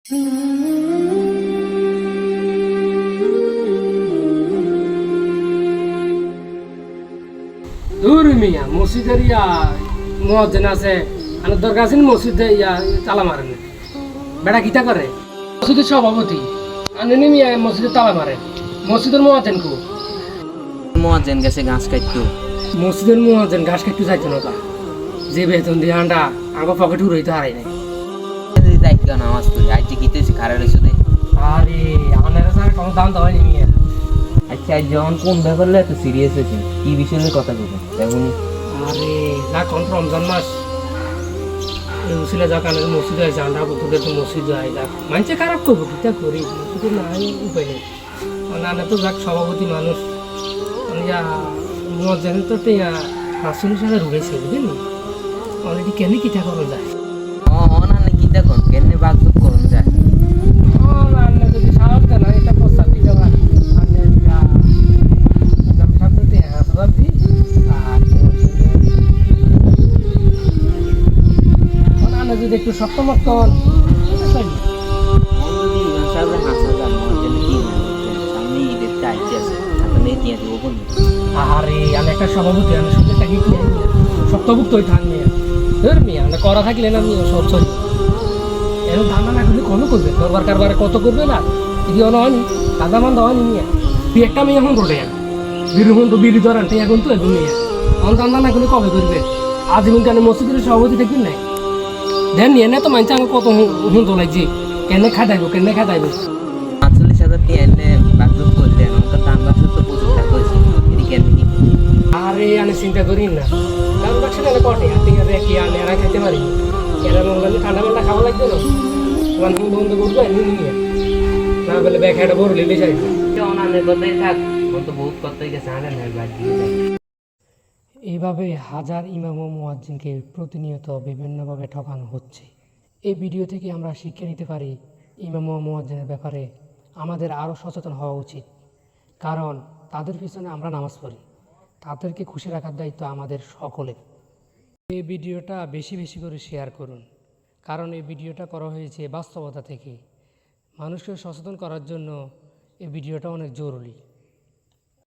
দূর মিয়া মসজিদের মুয়াজ্জিন আছে আর দরকার আছে মসজিদে তালা মারেন বেড়া কিতা করে মসজিদের সভাপতি আনেনি মিয়া মসজিদে তালা মারে মসজিদের মুয়াজ্জিন কো মুয়াজ্জিন গেছে ঘাস কাটতো মসজিদের মুয়াজ্জিন ঘাস কাটতে যাইতো না যে বেতন দিয়ে আন্ডা আগে পকেট উড়াইতে হারাই নাই দায়িত্ব নামাজ পড়ি আজ যে গীতে খারাপ হয়েছে আরে আমাদের স্যার কোনো দাম দেওয়া নি মিয়া আচ্ছা আজ যখন কোন ব্যাপারে এত সিরিয়াস হয়েছে কি বিষয়ে কথা বলবেন দেখুন আরে যা কোন রমজান মাস উসিলে যা কানের মসজিদ আছে আন্ডা তোদের তো মসজিদ যায় যা মানছে খারাপ করবো কিতা করি মসজিদে নাই উপায় নেই না তো যাক সভাপতি মানুষ মুয়াজ্জিন তো রাসুলের সাথে রুড়েছে বুঝলি অলরেডি কেন কিতা করা যায় না কি দেখুন কেনে বাগদুক করুন যায় না যদি সাহস দেয় না এটা প্রস্তাব দিতে পারে যদি একটু শক্তমক্ত হন আরে আমি একটা সভাপতি আমি সুযোগ থাকি শক্তভুক্ত হয়ে থাকবে ধর্মি আমরা করা থাকলে না সব চলি এরকম ধান্দা না করলে কোনো করবে দরবার কারবারে কত করবে না যদি অনহনি দাদা মান দেওয়া নিয়ে তুই একটা মেয়ে এখন ঘটে বিরুহন তো বিড়ি ধরান তুই এখন তো এখন মেয়ে অন ধান্দা না করলে কবে করবে আজীবন কেন মসজিদের সভাপতি দেখবেন নাই দেন নিয়ে না তো মানছে আমি কত হুন তো লাগছি কেনে খাটাইবো কেনে খাটাইবো ৪৫,০০০ এনে বাগদুক করলেন ওকে দাম বাক্স তো প্রচুর টাকা হয়েছে এদিকে আরে আমি চিন্তা করি না দাম বাক্স না কটে আর ঠিক আছে কি আনে আর খাইতে পারি এরা মঙ্গলে ঠান্ডা মান্ডা খাওয়া লাগবে না তোমার বন্ধ করবো নিয়ে না বলে ব্যাগ একটা বড় লিলে যাই অনানের কথাই থাক তো বহুত কথাই গেছে আনে না বাদ দিয়ে এইভাবে হাজার ইমাম ও মুয়াজ্জিনকে প্রতিনিয়ত বিভিন্নভাবে ঠকানো হচ্ছে। এই ভিডিও থেকে আমরা শিক্ষা নিতে পারি ইমাম ও মুয়াজ্জিনের ব্যাপারে আমাদের আরও সচেতন হওয়া উচিত, কারণ তাদের পিছনে আমরা নামাজ পড়ি, তাদেরকে খুশি রাখার দায়িত্ব আমাদের সকলের। এই ভিডিওটা বেশি বেশি করে শেয়ার করুন, কারণ এই ভিডিওটা করা হয়েছে বাস্তবতা থেকে। মানুষকে সচেতন করার জন্য এই ভিডিওটা অনেক জরুরি।